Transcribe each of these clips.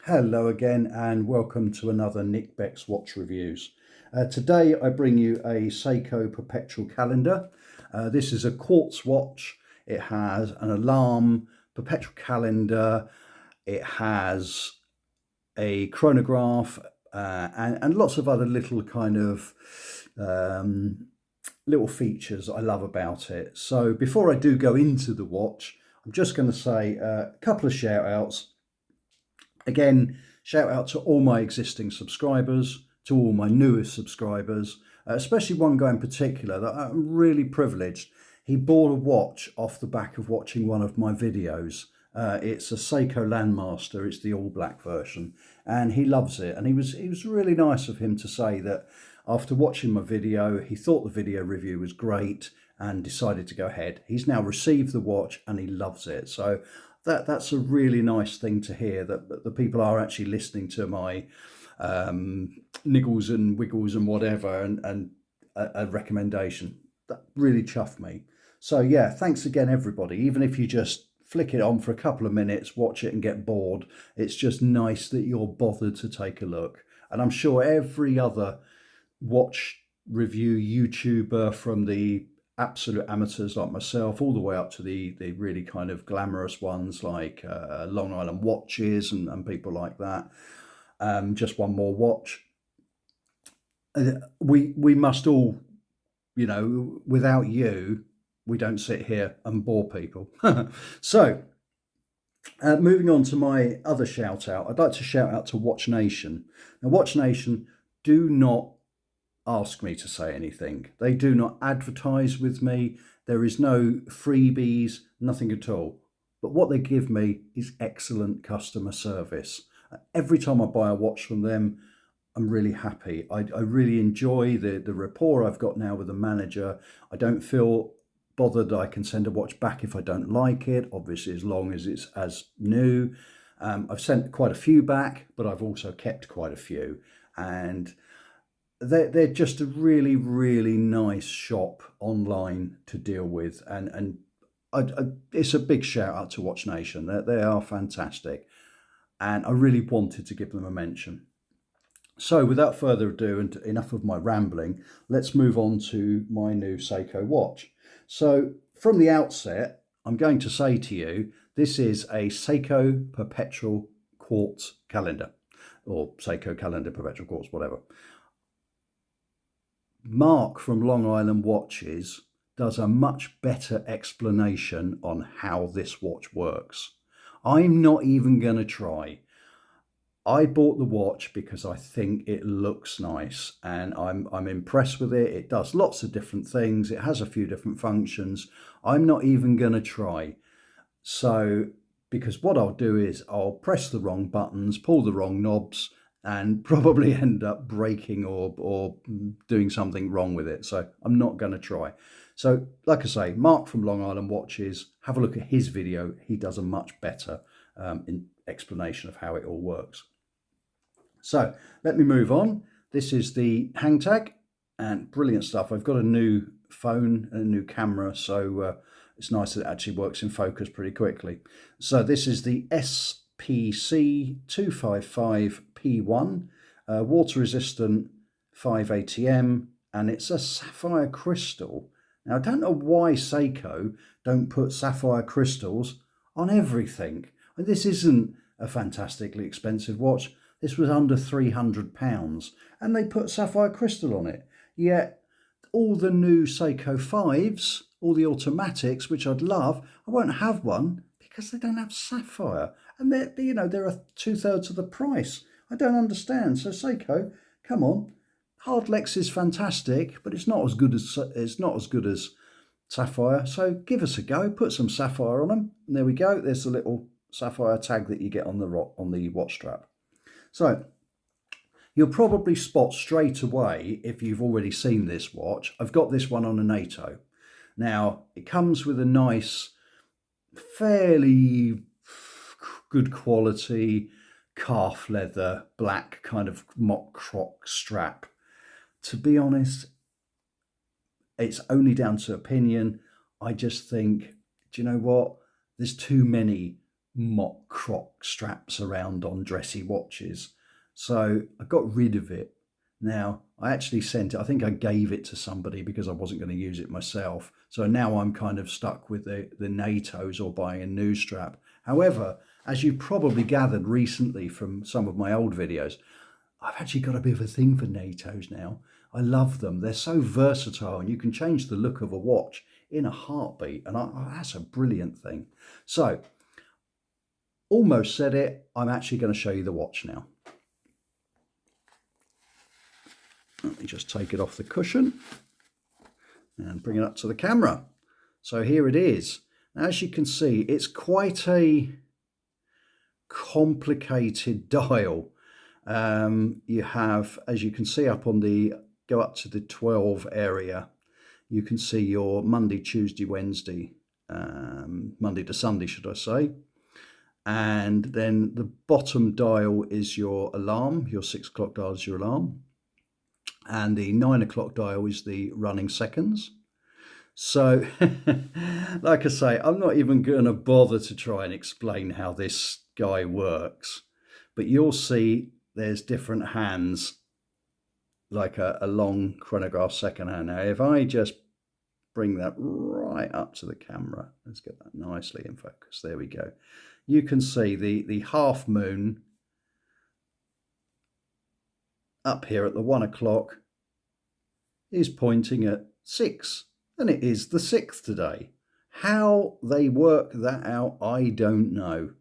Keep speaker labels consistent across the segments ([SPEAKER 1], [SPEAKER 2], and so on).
[SPEAKER 1] Hello again and welcome to another Nick Beck's Watch Reviews. Today I bring you a Seiko perpetual calendar. This is a quartz watch. It has an alarm, perpetual calendar, it has a chronograph and lots of other little kind of little features I love about it. So before I do go into the watch, I'm just going to say a couple of shout outs. Again, shout out to all my existing subscribers, to all my newest subscribers, especially one guy in particular that I'm really privileged. He bought a watch off the back of watching one of my videos. It's a Seiko Landmaster, it's the all black version, and he loves it. And he was really nice of him to say that after watching my video, he thought the video review was great and decided to go ahead. He's now received the watch and he loves it. So that's a really nice thing to hear, that the people are actually listening to my niggles and wiggles and whatever, and a recommendation. That really chuffed me. So yeah, thanks again everybody. Even if you just flick it on for a couple of minutes, watch it and get bored, it's just nice that you're bothered to take a look. And I'm sure every other watch review YouTuber, from the absolute amateurs like myself all the way up to the really kind of glamorous ones like Long Island Watches and people like that, just one more watch, we must all, without you we don't sit here and bore people. So moving on to my other shout out, I'd like to shout out to Watch Nation. Now Watch Nation do not ask me to say anything. They do not advertise with me. There is no freebies, nothing at all. But what they give me is excellent customer service. Every time I buy a watch from them, I'm really happy. I really enjoy the rapport I've got now with the manager. I don't feel bothered that I can send a watch back if I don't like it, obviously as long as it's as new. I've sent quite a few back, but I've also kept quite a few. And they're just a really, really nice shop online to deal with. And it's a big shout out to Watch Nation. They are fantastic. And I really wanted to give them a mention. So without further ado, and enough of my rambling, let's move on to my new Seiko watch. So from the outset, I'm going to say to you, this is a Seiko Perpetual Quartz calendar, or Seiko Calendar Perpetual Quartz, whatever. Mark from Long Island Watches does a much better explanation on how this watch works. I'm not even going to try. I bought the watch because I think it looks nice and I'm impressed with it. It does lots of different things. It has a few different functions. I'm not even going to try. So, because what I'll do is I'll press the wrong buttons, pull the wrong knobs, and probably end up breaking or doing something wrong with it. So I'm not going to try. So like I say, Mark from Long Island Watches, have a look at his video. He does a much better explanation of how it all works. So let me move on. This is the hang tag, and brilliant stuff. I've got a new phone and a new camera, so it's nice that it actually works in focus pretty quickly. So this is the SPC255P1, water resistant 5 ATM, and it's a sapphire crystal. Now I don't know why Seiko don't put sapphire crystals on everything. And this isn't a fantastically expensive watch. This was under £300 and they put sapphire crystal on it. Yet all the new Seiko 5s, all the automatics, which I'd love, I won't have one because they don't have sapphire. And they're 2/3 of the price. I don't understand. So Seiko, come on. Hardlex is fantastic, but it's not as good as sapphire. So give us a go. Put some sapphire on them. And there we go. There's a little sapphire tag that you get on the watch strap. So you'll probably spot straight away, if you've already seen this watch, I've got this one on a NATO. Now, it comes with a nice, fairly good quality calf leather, black kind of mock croc strap. To be honest, it's only down to opinion. I just think, do you know what? There's too many mock croc straps around on dressy watches. So I got rid of it. Now, I actually sent it, I think I gave it to somebody because I wasn't going to use it myself. So now I'm kind of stuck with the NATOs or buying a new strap. However, as you probably gathered recently from some of my old videos, I've actually got a bit of a thing for NATOs now. I love them. They're so versatile and you can change the look of a watch in a heartbeat. And that's a brilliant thing. So, almost said it. I'm actually going to show you the watch now. Let me just take it off the cushion and bring it up to the camera. So here it is. Now, as you can see, it's quite a complicated dial. You have, as you can see up on the, go up to the 12 area, you can see your Monday, Tuesday, Wednesday, Monday to Sunday, should I say. And then the bottom dial is your alarm, your 6 o'clock dial is your alarm. And the 9 o'clock dial is the running seconds. So, like I say, I'm not even going to bother to try and explain how this guy works. But you'll see there's different hands, like a long chronograph second hand. Now, if I just bring that right up to the camera, let's get that nicely in focus. There we go. You can see the half moon up here at the 1 o'clock is pointing at 6, and it is the 6th today. How they work that out, I don't know.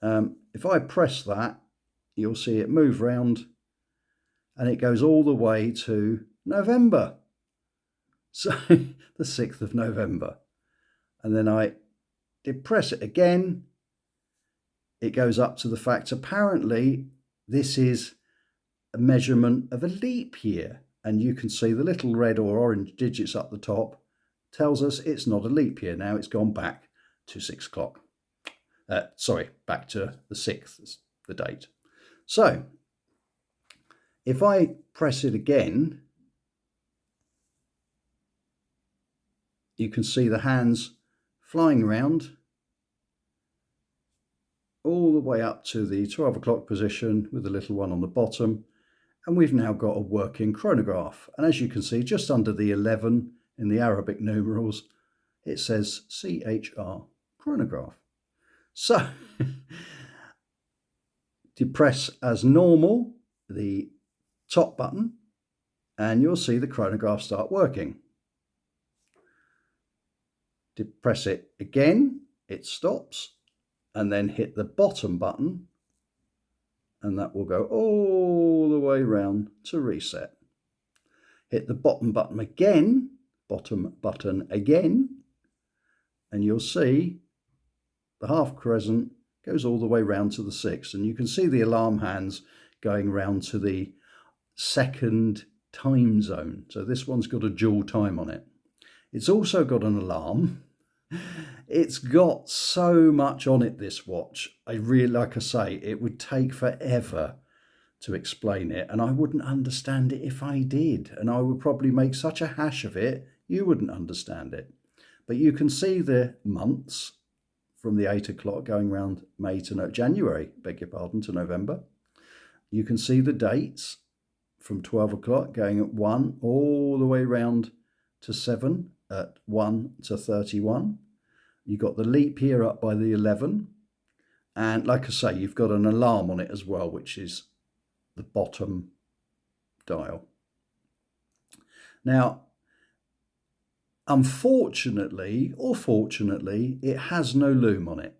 [SPEAKER 1] If I press that, you'll see it move round and it goes all the way to November. So the 6th of November. And then I depress it again. It goes up to the fact, apparently this is a measurement of a leap year. And you can see the little red or orange digits up the top tells us it's not a leap year. Now it's gone back to 6 o'clock. Sorry, back to the 6th, the date. So if I press it again, you can see the hands flying around all the way up to the 12 o'clock position with the little one on the bottom. And we've now got a working chronograph. And as you can see, just under the 11 in the Arabic numerals, it says CHR, chronograph. So, depress as normal the top button, and you'll see the chronograph start working. Depress it again, it stops, and then hit the bottom button, and that will go all the way round to reset. Hit the bottom button again, and you'll see the half crescent goes all the way round to the 6th, and you can see the alarm hands going round to the 2nd time zone. So this one's got a dual time on it. It's also got an alarm. It's got so much on it, this watch. I really, like I say, it would take forever to explain it, and I wouldn't understand it if I did, and I would probably make such a hash of it, you wouldn't understand it. But you can see the months from the 8 o'clock going around January, beg your pardon, to November. You can see the dates from 12 o'clock going at 1 all the way round to 7 at 1 to 31. You've got the leap year up by the 11. And like I say, you've got an alarm on it as well, which is the bottom dial. Now, unfortunately, or fortunately, it has no loom on it.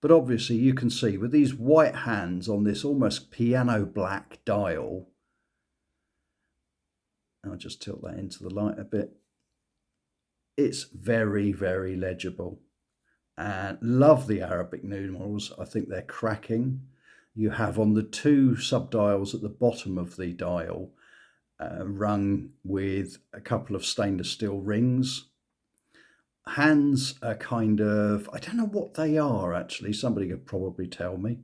[SPEAKER 1] But obviously you can see with these white hands on this almost piano black dial, I'll just tilt that into the light a bit, it's very, very legible. And love the Arabic numerals. I think they're cracking. You have on the 2 sub-dials at the bottom of the dial rung with a couple of stainless steel rings. Hands are kind of, I don't know what they are actually, somebody could probably tell me,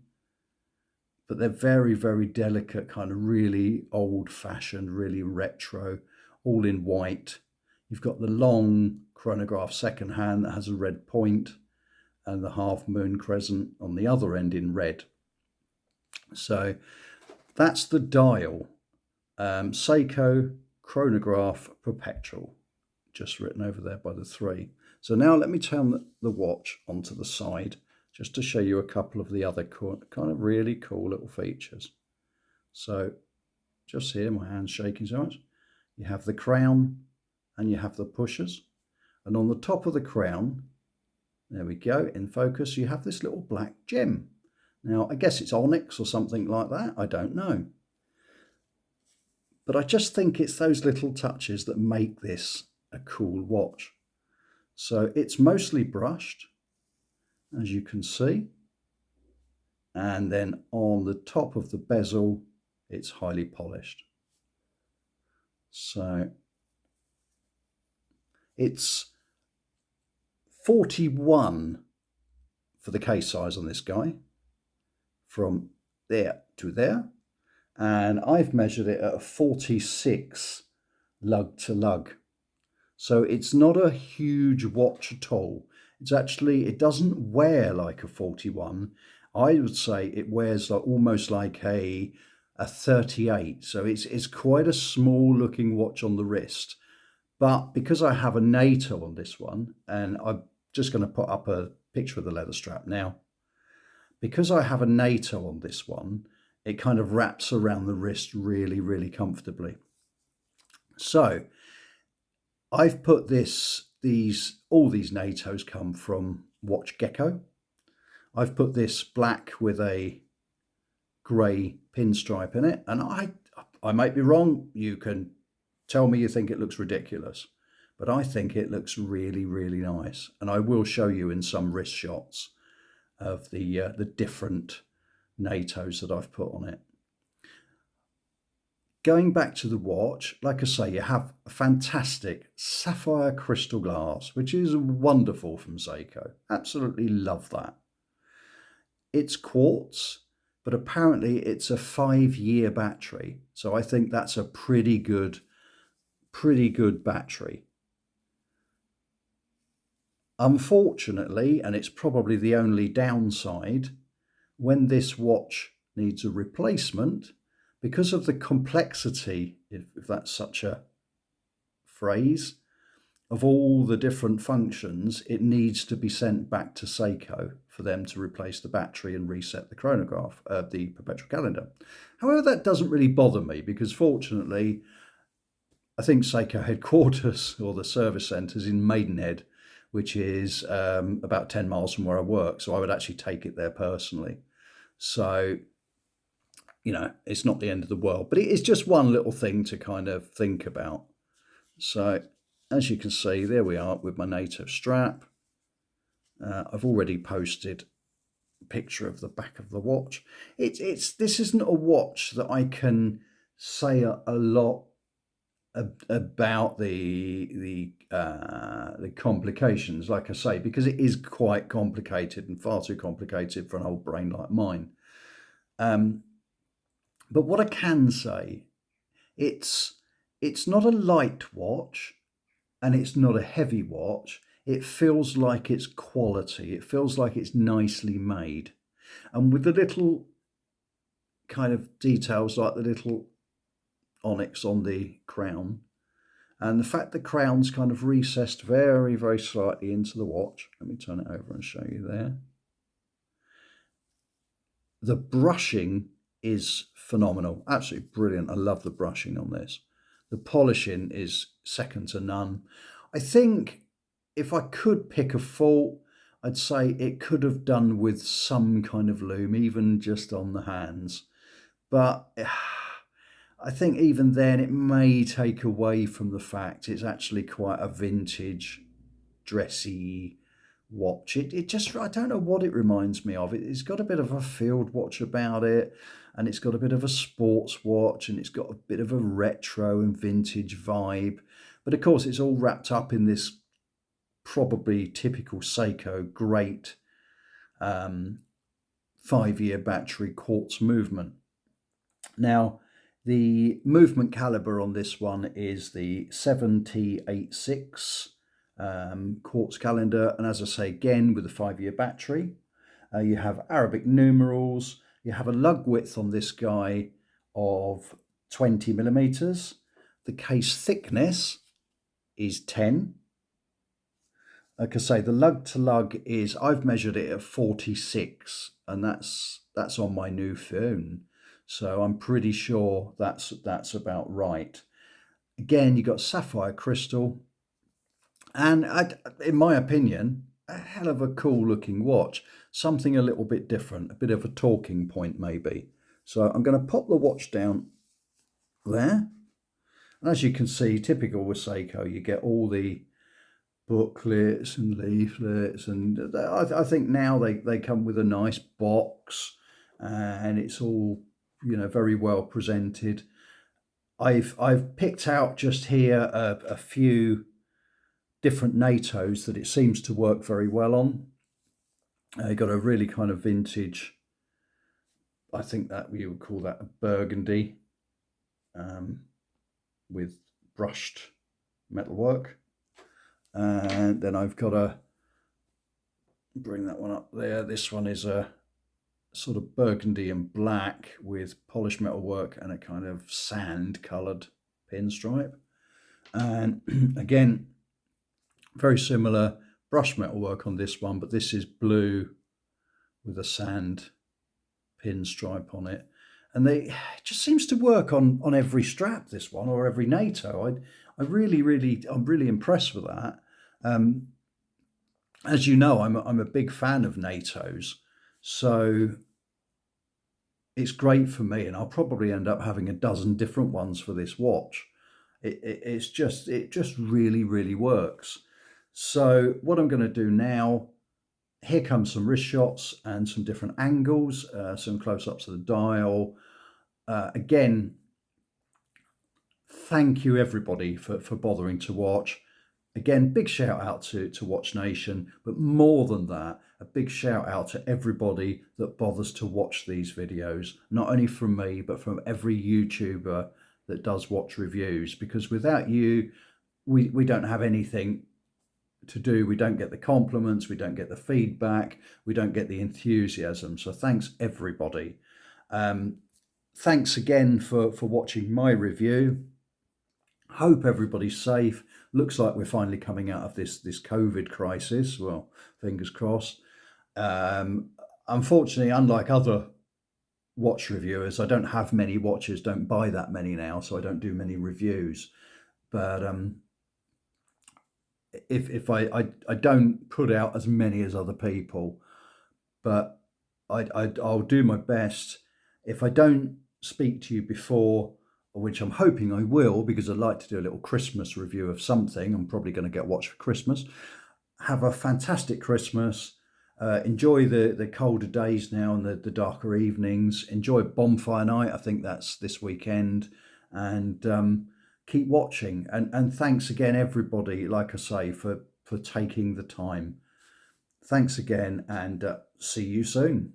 [SPEAKER 1] but they're very, very delicate, kind of really old-fashioned, really retro, all in white. You've got the long chronograph second hand that has a red point, and the half moon crescent on the other end in red. So that's the dial. Seiko Chronograph Perpetual, just written over there by the 3. So now let me turn the watch onto the side just to show you a couple of the other kind of really cool little features. So just here, my hand's shaking so much. You have the crown and you have the pushers. And on the top of the crown, there we go, in focus, you have this little black gem. Now, I guess it's onyx or something like that. I don't know. But I just think it's those little touches that make this a cool watch. So it's mostly brushed, as you can see. And then on the top of the bezel, it's highly polished. So it's 41 for the case size on this guy, from there to there. And I've measured it at a 46 lug to lug. So it's not a huge watch at all. It's actually, it doesn't wear like a 41. I would say it wears like almost like a 38. So it's quite a small looking watch on the wrist. But because I have a NATO on this one, and I'm just going to put up a picture of the leather strap now. Because I have a NATO on this one, it kind of wraps around the wrist really, really comfortably. So I've put all these NATOs come from Watch Gecko. I've put this black with a grey pinstripe in it, and I might be wrong. You can tell me you think it looks ridiculous, but I think it looks really, really nice. And I will show you in some wrist shots of the different NATOs that I've put on it. Going back to the watch, like I say, you have a fantastic sapphire crystal glass, which is wonderful from Seiko. Absolutely love that. It's quartz, but apparently it's a 5-year battery. So I think that's a pretty good battery. Unfortunately, and it's probably the only downside, when this watch needs a replacement, because of the complexity, if that's such a phrase, of all the different functions, it needs to be sent back to Seiko for them to replace the battery and reset the chronograph, the perpetual calendar. However, that doesn't really bother me because fortunately, I think Seiko headquarters or the service centres in Maidenhead, which is about 10 miles from where I work. So I would actually take it there personally. So, you know, it's not the end of the world, but it is just one little thing to kind of think about. So as you can see, there we are with my NATO strap. I've already posted a picture of the back of the watch. This isn't a watch that I can say a lot about the complications, like I say, because it is quite complicated and far too complicated for an old brain like mine. But what I can say, it's not a light watch and it's not a heavy watch. It feels like it's quality. It feels like it's nicely made. And with the little kind of details like the little onyx on the crown, and the fact the crown's kind of recessed very, very slightly into the watch. Let me turn it over and show you there. The brushing is phenomenal, absolutely brilliant. I love the brushing on this. The polishing is second to none. I think if I could pick a fault, I'd say it could have done with some kind of loom, even just on the hands. But I think even then it may take away from the fact it's actually quite a vintage, dressy watch. It just, I don't know what it reminds me of. It's got a bit of a field watch about it, and it's got a bit of a sports watch, and it's got a bit of a retro and vintage vibe. But of course, it's all wrapped up in this probably typical Seiko great 5-year battery quartz movement. Now, the movement caliber on this one is the 7T86 quartz calendar, and as I say again with the 5-year battery. You have Arabic numerals. You have a lug width on this guy of 20 millimeters. The case thickness is 10. Like I say, the lug to lug is, I've measured it at 46, and that's on my new phone. So I'm pretty sure that's about right. Again, you've got sapphire crystal, and in my opinion, a hell of a cool looking watch. Something a little bit different, a bit of a talking point maybe. So I'm going to pop the watch down there. And as you can see, typical with Seiko, you get all the booklets and leaflets, and I think now they come with a nice box, and it's all, you know, very well presented. I've picked out just here a few different NATOs that it seems to work very well on. You got a really kind of vintage, I think that we would call that a burgundy, with brushed metalwork. And then I've got a, bring that one up there. This one is a sort of burgundy and black with polished metalwork and a kind of sand coloured pinstripe. And again, very similar brushed metalwork on this one, but this is blue with a sand pinstripe on it. And it just seems to work on every strap, this one, or every NATO. I'm really impressed with that. As you know, I'm a big fan of NATOs, so it's great for me, and I'll probably end up having a dozen different ones for this watch. It just really works. So what I'm going to do now, here comes some wrist shots and some different angles, some close-ups of the dial. Again, thank you everybody for bothering to watch. Again, big shout out to Watch Nation, but more than that, a big shout out to everybody that bothers to watch these videos, not only from me, but from every YouTuber that does watch reviews, because without you, we don't have anything to do. We don't get the compliments, we don't get the feedback, we don't get the enthusiasm. So thanks everybody. Thanks again for watching my review. Hope everybody's safe. Looks like we're finally coming out of this COVID crisis. Well, fingers crossed. Unfortunately, unlike other watch reviewers, I don't have many watches, don't buy that many now, so I don't do many reviews. But if I don't put out as many as other people, but I'll do my best. If I don't speak to you before, which I'm hoping I will, because I'd like to do a little Christmas review of something. I'm probably going to get watch for Christmas. Have a fantastic Christmas. Enjoy the colder days now and the darker evenings. Enjoy Bonfire Night. I think that's this weekend. And keep watching. And thanks again, everybody, like I say, for taking the time. Thanks again, and see you soon.